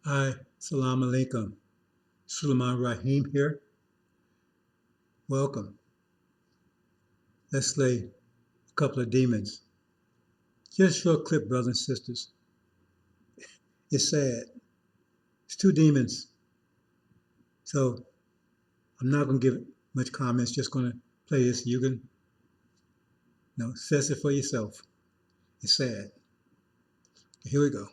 Hi, Salam Alaikum. Sulaiman Rahim here. Welcome. Let's slay a couple of demons. Just a short clip, brothers and sisters. It's sad. It's two demons. So I'm not going to give much comments, just going to play this. You can, assess it for yourself. It's sad. Here we go.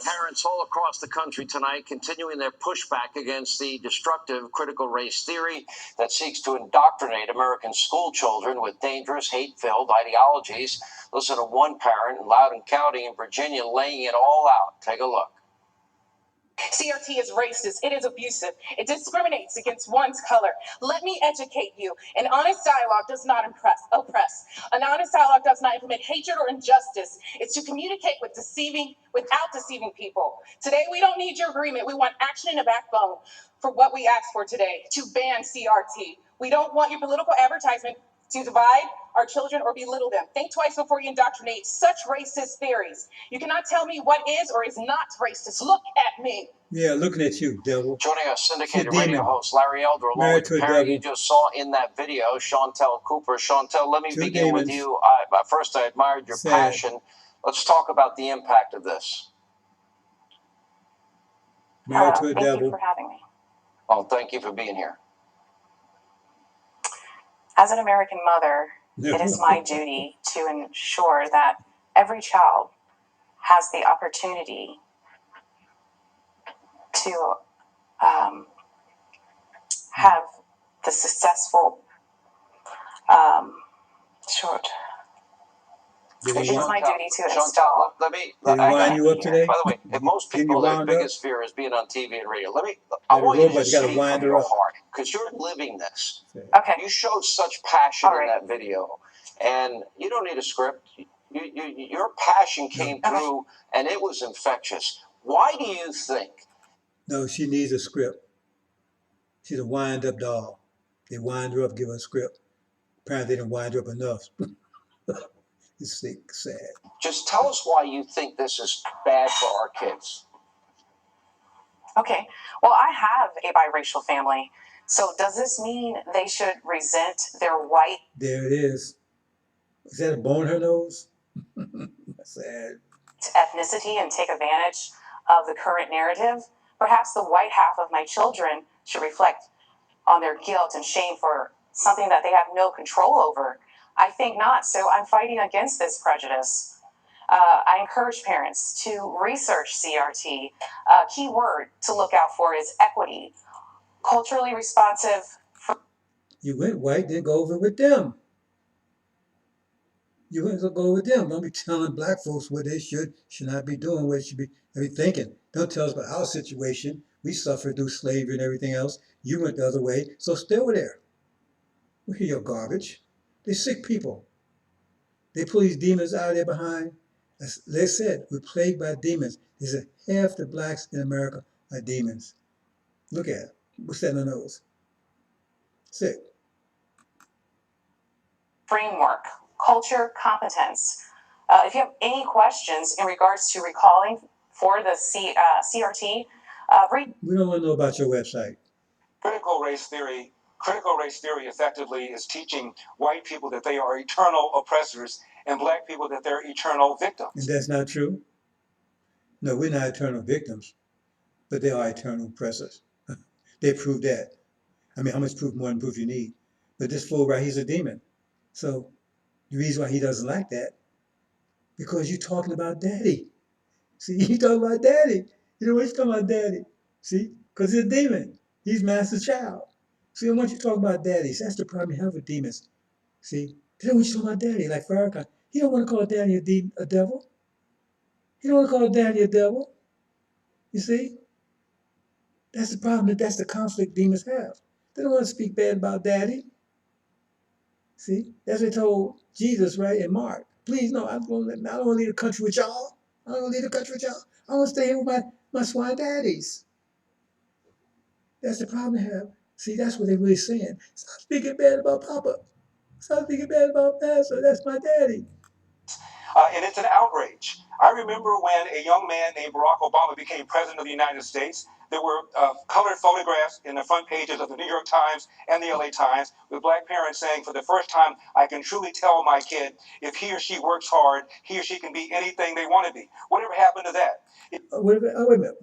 Parents all across the country tonight continuing their pushback against the destructive critical race theory that seeks to indoctrinate American school children with dangerous, hate-filled ideologies. Listen to one parent in Loudoun County in Virginia laying it all out. Take a look. CRT is racist. It is abusive. It discriminates against one's color. Let me educate you. An honest dialogue does not oppress. An honest dialogue does not implement hatred or injustice. It's to communicate without deceiving people. Today, we don't need your agreement. We want action and a backbone for what we asked for today, to ban CRT. We don't want your political advertisement to divide our children or belittle them. Think twice before you indoctrinate such racist theories. You cannot tell me what is or is not racist. Look at me. Yeah, looking at you, devil. Joining us, syndicated radio host Larry Elder, along Married with to the a parent devil. you just saw in that video, Chantel Cooper. Chantel, let me Two begin with demons. you. First, I admired your Sad. passion. Let's talk about the impact of this. Married to a Thank devil. you for having me. Well, thank you for being here. As an American mother, it is my duty to ensure that every child has the opportunity to have the successful short. Did It he is my duty to Chantel, install. Did he wind you up today? By the way, if most Didn't people, you their wound up? biggest fear is being on TV and radio. I Like a want you to robot, just you gotta speak wind from her your up. heart, because you're living this. Okay. You showed such passion All right. in that video, and you don't need a script. Your passion came through, and it was infectious. Why do you think? No, she needs a script. She's a wind-up doll. They wind her up, give her a script. Apparently, they didn't wind her up enough. It's sick, sad. Just tell us why you think this is bad for our kids. Okay. Well, I have a biracial family. So does this mean they should resent their white? There it is. Is that a bone in her nose? Sad. Ethnicity and take advantage of the current narrative? Perhaps the white half of my children should reflect on their guilt and shame for something that they have no control over. I think not. So I'm fighting against this prejudice. I encourage parents to research CRT. A key word to look out for is equity. Culturally responsive. You went white, then go over with them. You went to go with them. Don't be telling black folks what they should not be doing, what they should be thinking. Don't tell us about our situation. We suffered through slavery and everything else. You went the other way, so stay over there. We hear your garbage. They're sick people. They pull these demons out of there behind. As they said, we're plagued by demons. They said half the blacks in America are demons. Look at it. What's that in the nose? Sick. Framework, culture, competence. If you have any questions in regards to recalling for the CRT, we don't want to know about your website. Critical race theory effectively is teaching white people that they are eternal oppressors and black people that they're eternal victims. And that's not true. No, we're not eternal victims, but they are eternal oppressors. They proved that. I mean, how much proof more than proof you need? But this fool right, he's a demon. So the reason why he doesn't like that, because you're talking about daddy. See, you talking about daddy. You know what he's talking about daddy. See, because he's a demon. He's master child. See, I want you to talk about daddies. That's the problem you have with demons. See, they don't want you to talk about daddy like Farrakhan. He don't want to call daddy a devil. He don't want to call daddy a devil. You see? That's the problem. That's the conflict demons have. They don't want to speak bad about daddy. See? That's what they told Jesus, right, in Mark. Please, no, I don't want to leave the country with y'all. I don't want to leave the country with y'all. I want to stay here with my swine daddies. That's the problem they have. See, that's what they're really saying. Stop speaking bad about Papa. Stop thinking bad about Pastor. That's my daddy. And it's an outrage. I remember when a young man named Barack Obama became president of the United States. There were colored photographs in the front pages of the New York Times and the L.A. Times with black parents saying, for the first time, I can truly tell my kid if he or she works hard, he or she can be anything they want to be. Whatever happened to that? Wait a minute.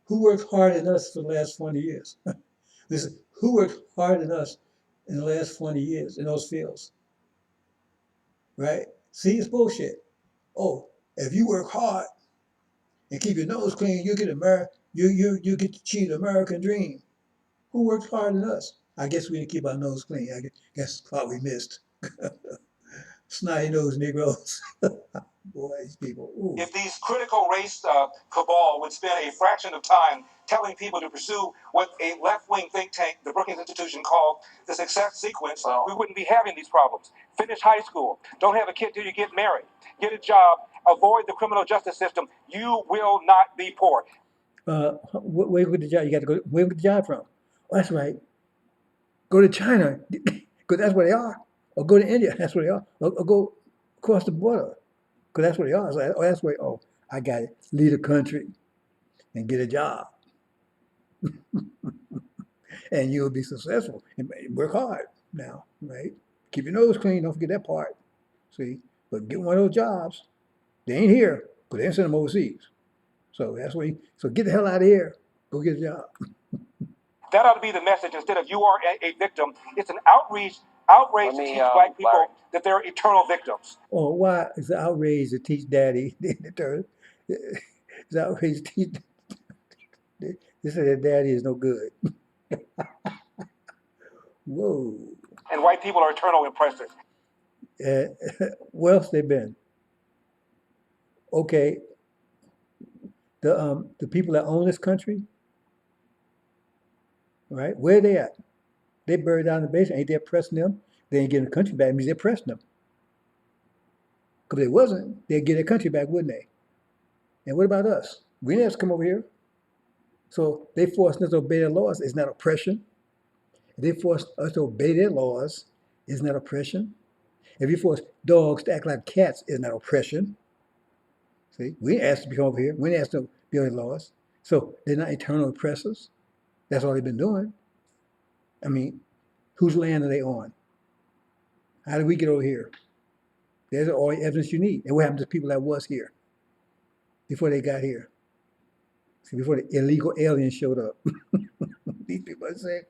Who worked hard in us for the last 20 years? Listen, who worked hard in us in the last 20 years in those fields? Right? See, it's bullshit. Oh, if you work hard and keep your nose clean, you get you get to achieve the American dream. Who worked hard in us? I guess we didn't keep our nose clean. I guess that's what we missed. Snotty nosed Negroes. Boy, these people. Ooh. If these critical race cabal would spend a fraction of time telling people to pursue what a left-wing think tank, the Brookings Institution, called the success sequence, we wouldn't be having these problems. Finish high school. Don't have a kid till you get married. Get a job. Avoid the criminal justice system. You will not be poor. Where you get the job? You got to go. Where you get the job from? Oh, that's right. Go to China, because that's where they are. Or go to India, that's where they are. Or go across the border, because that's where they are. So, oh, that's where. Oh, I got it. Lead a country and get a job, and you'll be successful. And work hard now, right? Keep your nose clean. Don't forget that part. See, but get one of those jobs. They ain't here, but they ain't send them overseas. So that's where. So get the hell out of here. Go get a job. That ought to be the message instead of you are a victim. It's an outrage to teach black people, Larry, that they're eternal victims. Oh, why? It's an outrage to teach daddy. It's an outrage to teach. They say that daddy is no good. Whoa. And white people are eternal oppressors. Where else they been? Okay. The people that own this country, right? Where they at? They buried down in the basement. Ain't they oppressing them? They ain't getting the country back. It means they're oppressing them. Because if they wasn't, they'd get their country back, wouldn't they? And what about us? We didn't have to come over here. So they forced us to obey their laws. Isn't that oppression? If they force us to obey their laws, isn't that oppression? If you force dogs to act like cats, isn't that oppression? See, we didn't ask to come over here. We didn't ask to be on the laws. So they're not eternal oppressors. That's all they've been doing. I mean, whose land are they on? How did we get over here? There's all the evidence you need. And what happened to people that was here before they got here? See, before the illegal aliens showed up. These people are sick.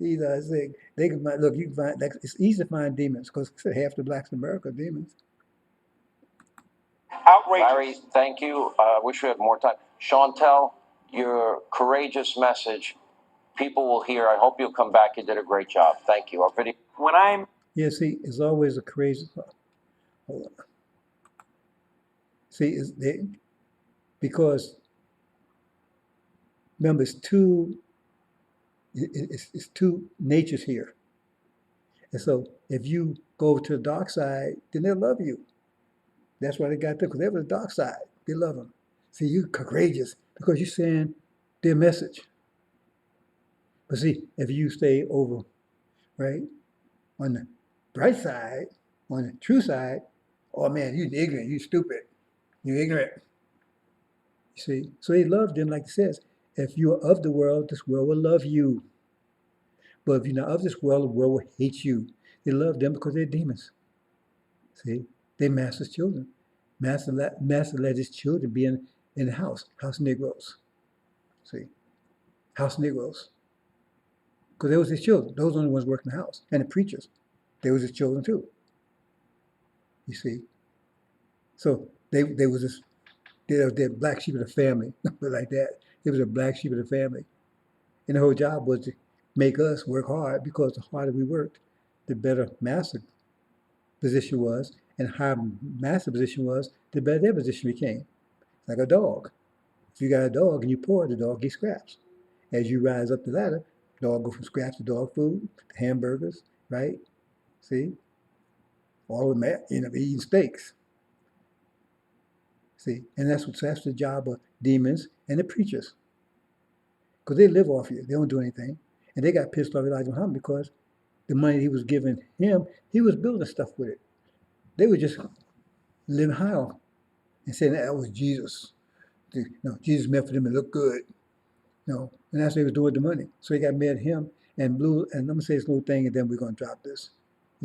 These are sick. They can find, look, you can find, like, it's easy to find demons because half the blacks in America are demons. Outrageous. Larry, thank you. I wish we had more time. Chantel, your courageous message, people will hear. I hope you'll come back. You did a great job. Thank you. Our video. When I'm Yeah, see, it's always a crazy. Hold on. See, because remember, it's two natures here. And so if you go to the dark side, then they'll love you. That's why they got there, because they were the dark side. They love them. See, you're courageous because you're saying their message. But see, if you stay over, right, on the bright side, on the true side, oh man, you're ignorant, you're stupid, you're ignorant. You see? So they love them, like it says, if you are of the world, this world will love you. But if you're not of this world, the world will hate you. They love them because they're demons. See? They're master's children. Master let his children be in the house Negroes. See? House Negroes. Because they was his children. Those were the ones working the house. And the preachers. They was his children too. You see? So they was this, they're black sheep of the family. But like that. They was a black sheep of the family. And the whole job was to make us work hard, because the harder we worked, the better master position was, and the higher master position was, the better their position became. Like a dog. If you got a dog and you pour, the dog gets scraps. As you rise up the ladder, dog go from scraps to dog food, to hamburgers, right? See? All of them, eating steaks. See? And that's the job of demons and the preachers. Because they live off you. They don't do anything. And they got pissed off at Elijah Muhammad because the money he was giving him, he was building stuff with it. They were just living high on and saying that was Jesus. Jesus meant for them to look good. And that's what he was doing with the money. So he got mad at him and blew. And I'm gonna say this little thing, and then we're gonna drop this.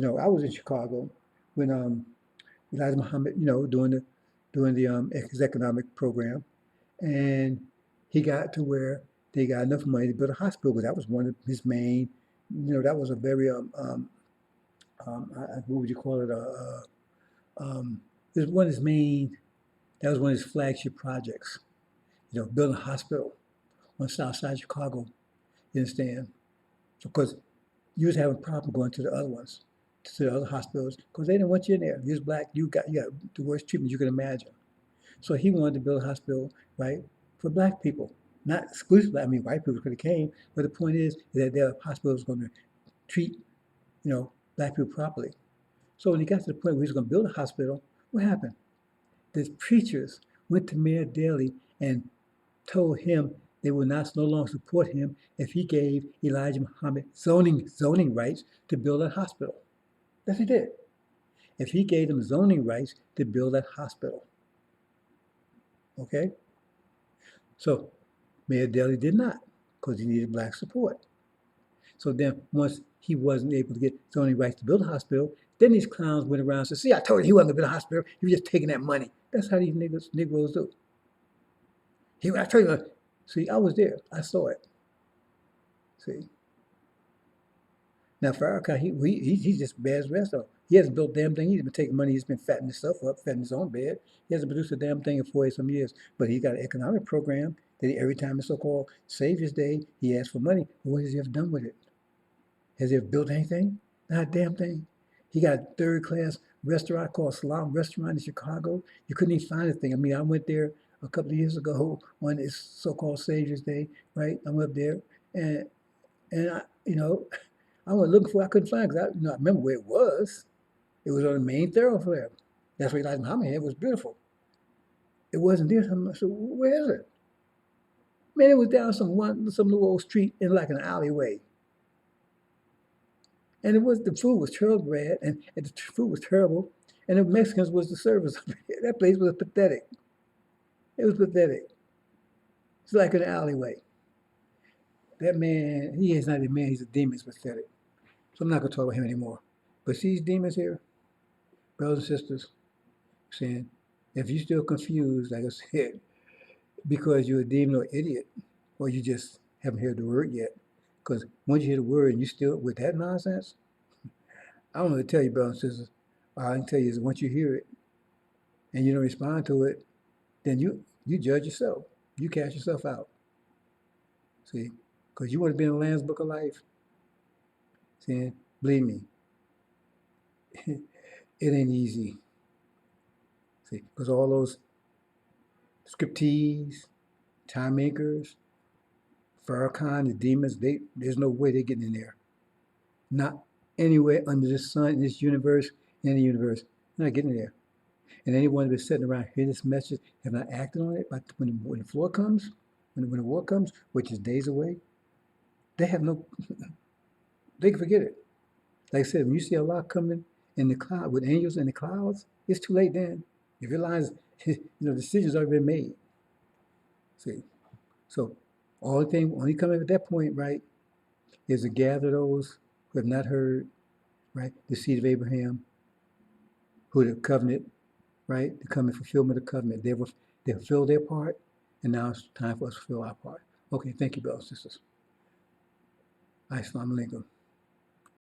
I was in Chicago when Elijah Muhammad, doing his economic program, and he got to where they got enough money to build a hospital because that was one of his main. That was a very what would you call it? It was one of his main. That was one of his flagship projects. Building a hospital on South Side Chicago. You understand? Because you was having a problem going to the other ones, to the other hospitals, because they didn't want you in there. You was black, you got the worst treatment you can imagine. So he wanted to build a hospital, right, for black people. Not exclusively, I mean, white people could have came, but the point is that their hospital was going to treat, black people properly. So when he got to the point where he was going to build a hospital, what happened? The preachers went to Mayor Daley and told him they would no longer support him if he gave Elijah Muhammad zoning rights to build a hospital. That's what he did. If he gave them zoning rights to build that hospital. Okay? So Mayor Daley did not, because he needed black support. So then once he wasn't able to get zoning rights to build a hospital, then these clowns went around and said, see, I told you he wasn't going to build a hospital. He was just taking that money. That's how these Negroes do. I told you, see, I was there. I saw it. See? Now Farrakhan, he's just bad as the rest of them. He hasn't built a damn thing. He's been taking money. He's been fattening himself up, fattening his own bed. He hasn't produced a damn thing in 40 some years. But he got an economic program that every time it's so-called Savior's Day, he asks for money. What has he ever done with it? Has he ever built anything? Not a damn thing. He got a third-class restaurant called Salam Restaurant in Chicago. You couldn't even find a thing. I mean, I went there a couple of years ago on this so-called Savior's Day, right? I went up there and I went looking for it. I couldn't find it because I remember where it was. It was on the main thoroughfare. That's where Elijah Muhammad had. It was beautiful. It wasn't there. I said, where is it? Man, it was down some little old street in like an alleyway. And the food was terrible, Brad, and the food was terrible. And the Mexicans was the service. That place was pathetic. It was pathetic. It's like an alleyway. That man, he is not a man, he's a demon. It's pathetic. So I'm not going to talk about him anymore. But see these demons here, brothers and sisters, saying, if you're still confused, like I said, because you're a demon or idiot, or you just haven't heard the word yet, because once you hear the word and you still with that nonsense, I don't know what to tell you, brothers and sisters. All I can tell you is once you hear it and you don't respond to it, then you judge yourself. You cast yourself out. See, because you want to be in the Lamb's Book of Life. See, believe me, it ain't easy. See, because all those scriptees, time makers, Farrakhan, the demons, there's no way they're getting in there. Not anywhere under the sun, in this universe, in any universe. They're not getting there. And anyone that's sitting around hearing this message have not acted on it, but when the floor comes, when the war comes, which is days away, they have no, they can forget it. Like I said, when you see Allah coming in the cloud with angels in the clouds, it's too late then. You realize, decisions already been made. See, so only coming at that point, right, is to gather those who have not heard, right, the seed of Abraham, who the covenant, right, to come in fulfillment of the covenant. They fulfilled their part, and now it's time for us to fulfill our part. Okay, thank you, brothers and sisters. Assalamu alaikum.